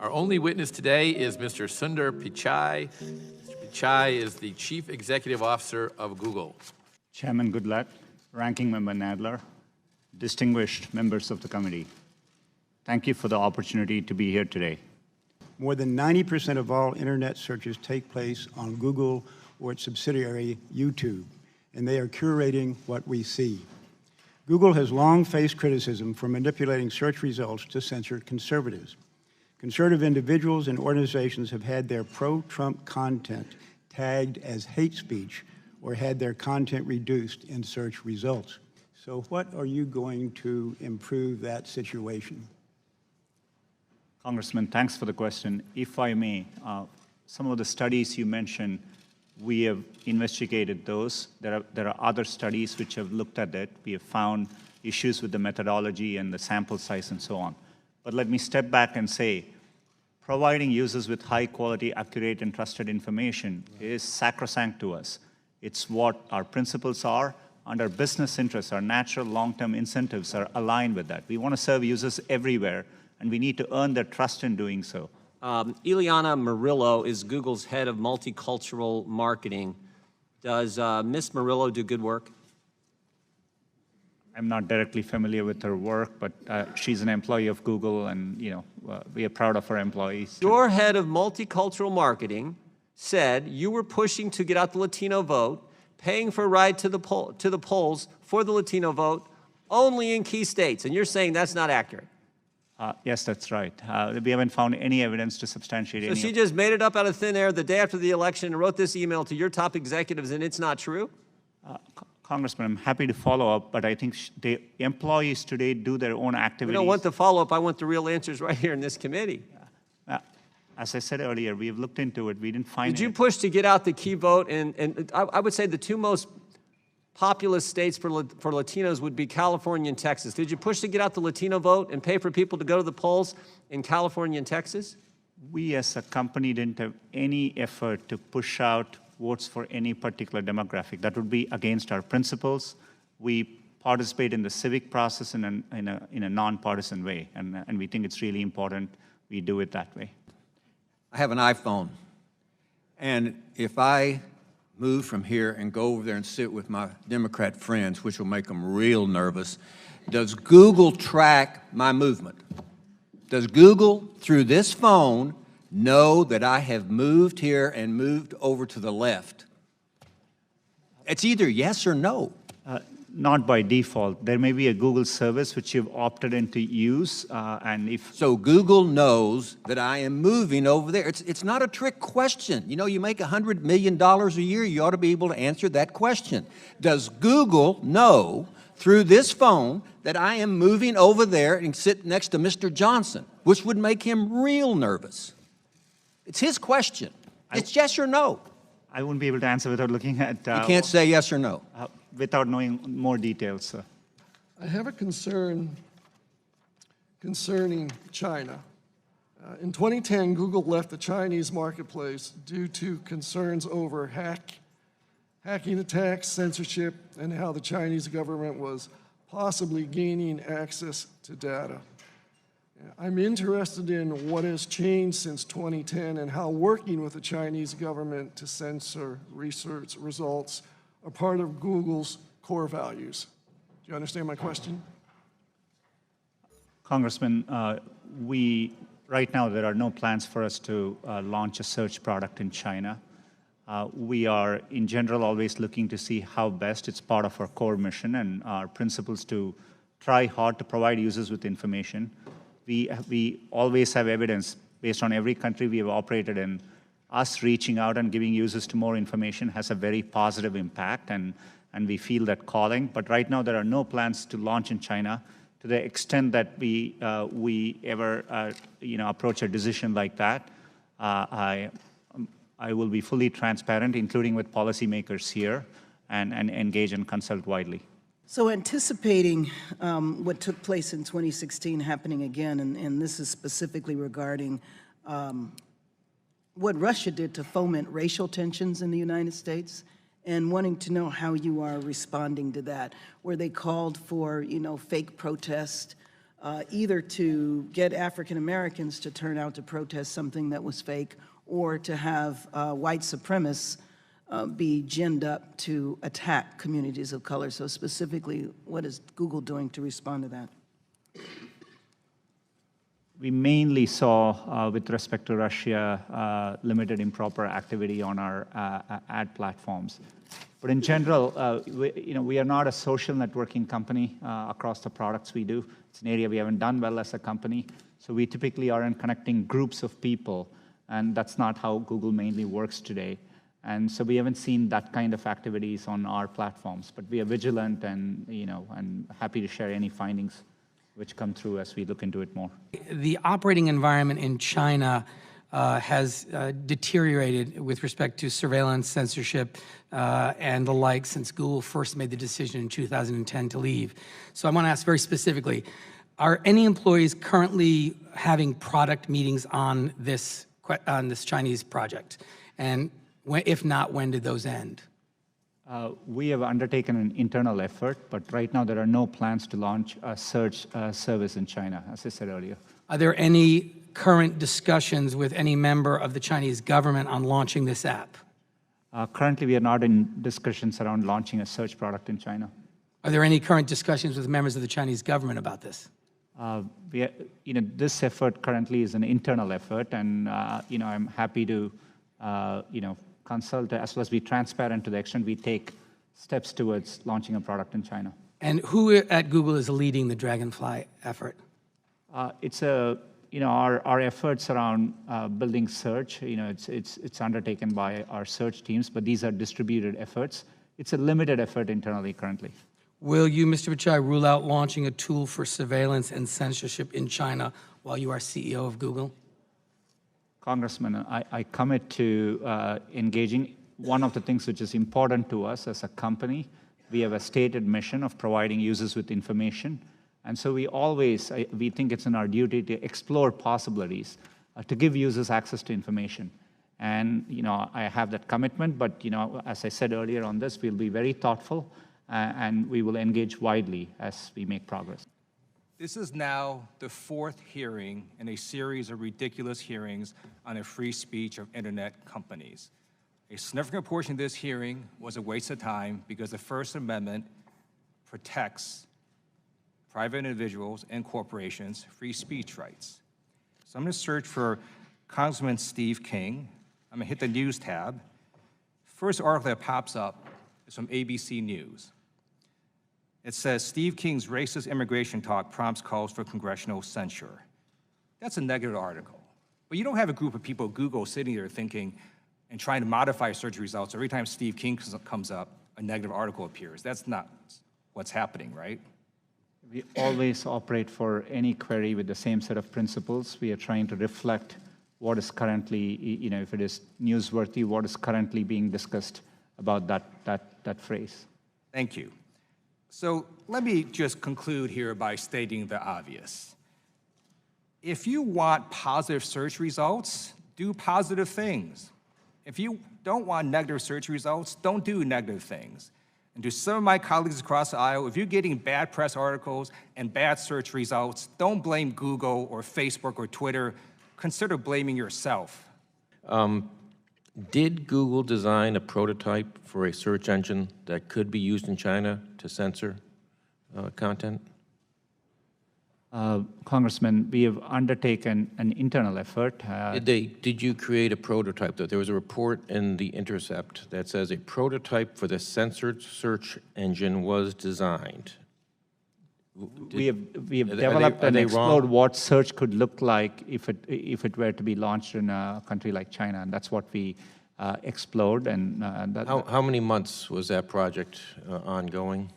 Our only witness today is Mr. SundarPichai. Mr. Pichai is the Chief Executive Officer of Google. Chairman Goodlatte, Ranking Member Nadler, distinguished members of the committee, thank you for the opportunity to be here today. More than 90% of all internet searches take place on Google or its subsidiary, YouTube, and they are curating what we see. Google has long faced criticism for manipulating search results to censor conservatives. Conservative individuals and organizations have had their pro-Trump content tagged as hate speech or had their content reduced in search results. So what are you going to improve that situation? Congressman, thanks for the question. If I may, some of the studies you mentioned, we have investigated those. There are other studies which have looked at it. We have found issues with the methodology and the sample size and so on. But let me step back and say, providing users with high quality, accurate, and trusted information is sacrosanct to us. It's what our principles are, and our business interests, our natural long-term incentives are aligned with that. We want to serve users everywhere, and we need to earn their trust in doing so. Ileana Murillo is Google's head of multicultural marketing. Does Ms. Murillo do good work? I'm not directly familiar with her work, but she's an employee of Google, and we are proud of our employees. Your head of multicultural marketing said you were pushing to get out the Latino vote, paying for a ride to the polls for the Latino vote only in key states, and you're saying that's not accurate. Yes, that's right. We haven't found any evidence to substantiate So she just made it up out of thin air the day after the election and wrote this email to your top executives, and it's not true? Congressman, I'm happy to follow up, but I think the employees today do their own activities. We don't want the follow-up. I want the real answers right here in this committee. As I said earlier, we have looked into it. We didn't find Did you push to get out the key vote? And I would say the two most populous states for Latinos would be California and Texas. Did you push to get out the Latino vote and pay for people to go to the polls in California and Texas? We as a company didn't have any effort to push out votes for any particular demographic. That would be against our principles. We participate in the civic process in a nonpartisan way, and we think it's really important we do it that way. I have an iPhone, and if I move from here and go over there and sit with my Democrat friends, which will make them real nervous, does Google track my movement? Does Google, through this phone, know that I have moved here and moved over to the left? It's either yes or no. Not by default. There may be a Google service which you've opted in to use, and if... So Google knows that I am moving over there. It's not a trick question. You know, you make $100 million a year, you ought to be able to answer that question. Does Google know through this phone that I am moving over there and sit next to Mr. Johnson, which would make him real nervous? It's his question. It's yes or no. I wouldn't be able to answer without looking at... You can't say yes or no. Without knowing more details, sir. I have a concern concerning China. In 2010, Google left the Chinese marketplace due to concerns over hacking attacks, censorship, and how the Chinese government was possibly gaining access to data. I'm interested in what has changed since 2010 and how working with the Chinese government to censor research results are part of Google's core values. Do you understand my question? Congressman, right now there are no plans for us to launch a search product in China. We are, in general, always looking to see how best. It's part of our core mission and our principles to try hard to provide users with information. We always have evidence based on every country we have operated in. Us reaching out and giving users to more information has a very positive impact, and we feel that calling. But right now, there are no plans to launch in China. To the extent that we ever approach a decision like that, I will be fully transparent, including with policymakers here, and engage and consult widely. So anticipating what took place in 2016 happening again, and this is specifically regarding what Russia did to foment racial tensions in the United States, and wanting to know how you are responding to that, where they called for, fake protest either to get African Americans to turn out to protest something that was fake, or to have white supremacists be ginned up to attack communities of color. So specifically, what is Google doing to respond to that? We mainly saw, with respect to Russia, limited improper activity on our ad platforms. But in general, we are not a social networking company across the products we do. It's an area we haven't done well as a company. So we typically aren't connecting groups of people, and that's not how Google mainly works today. And so we haven't seen that kind of activities on our platforms. But we are vigilant and, and happy to share any findings which come through as we look into it more. The operating environment in China has deteriorated with respect to surveillance, censorship, and the like since Google first made the decision in 2010 to leave. So I want to ask very specifically, are any employees currently having product meetings on this Chinese project? And if not, when did those end? We have undertaken an internal effort, but right now there are no plans to launch a search service in China, as I said earlier. Are there any current discussions with any member of the Chinese government on launching this app? Currently, we are not in discussions around launching a search product in China. Are there any current discussions with members of the Chinese government about this? This effort currently is an internal effort, and I'm happy to consult as well as be transparent to the extent we take steps towards launching a product in China. And who at Google is leading the Dragonfly effort? It's our efforts around building search. It's undertaken by our search teams, but these are distributed efforts. It's a limited effort internally currently. Will you, Mr. Pichai, rule out launching a tool for surveillance and censorship in China while you are CEO of Google? Congressman, I commit to engaging. One of the things which is important to us as a company, we have a stated mission of providing users with information. And so we think it's in our duty to explore possibilities, to give users access to information. And, I have that commitment, but, as I said earlier on this, we'll be very thoughtful and we will engage widely as we make progress. This is now the fourth hearing in a series of ridiculous hearings on the free speech of internet companies. A significant portion of this hearing was a waste of time because the First Amendment protects private individuals and corporations' free speech rights. So I'm going to search for Congressman Steve King. I'm going to hit the News tab. First article that pops up is from ABC News. It says, Steve King's racist immigration talk prompts calls for congressional censure. That's a negative article. But you don't have a group of people at Google sitting there thinking and trying to modify search results. Every time Steve King comes up, a negative article appears. That's not what's happening, right? We always operate for any query with the same set of principles. We are trying to reflect what is currently, if it is newsworthy, what is currently being discussed about that phrase. Thank you. So let me just conclude here by stating the obvious. If you want positive search results, do positive things. If you don't want negative search results, don't do negative things. And to some of my colleagues across the aisle, if you're getting bad press articles and bad search results, don't blame Google or Facebook or Twitter. Consider blaming yourself. Did Google design a prototype for a search engine that could be used in China to censor content? Congressman, we have undertaken an internal effort. Did you create a prototype? There was a report in The Intercept that says a prototype for the censored search engine was designed. We have developed and explored what search could look like if it were to be launched in a country like China, and that's what we explored. And how many months was that project ongoing?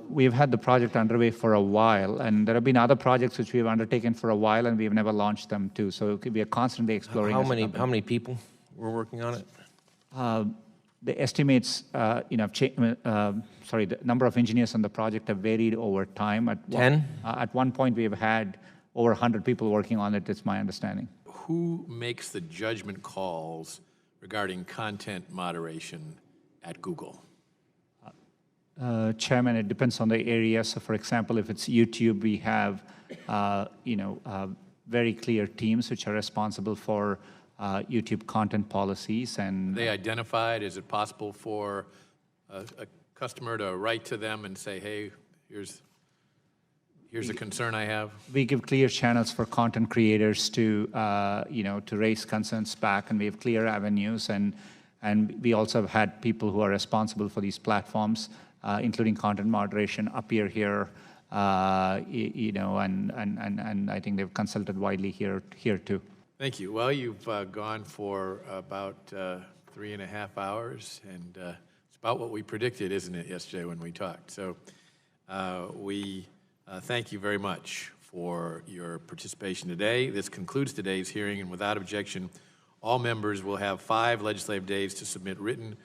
We've had the project underway for a while, and there have been other projects which we have undertaken for a while, and we have never launched them too. So we are constantly exploring. How many people were working on it? The estimates, the number of engineers on the project have varied over time. At one point, we have had over 100 people working on it, it's my understanding. Who makes the judgment calls regarding content moderation at Google? Chairman, it depends on the area. So, for example, if it's YouTube, we have, very clear teams which are responsible for YouTube content policies. And They identified, is it possible for a customer to write to them and say, hey, here's a concern I have? we give clear channels for content creators to, to raise concerns back, and we have clear avenues. And we also have had people who are responsible for these platforms, including content moderation, appear here, and I think they've consulted widely here too. Thank you. Well, you've gone for about 3.5 hours, and it's about what we predicted, isn't it, yesterday when we talked? So we thank you very much for your participation today. This concludes today's hearing, and without objection, all members will have 5 legislative days to submit written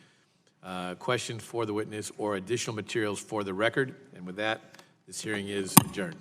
questions for the witness or additional materials for the record. And with that, this hearing is adjourned.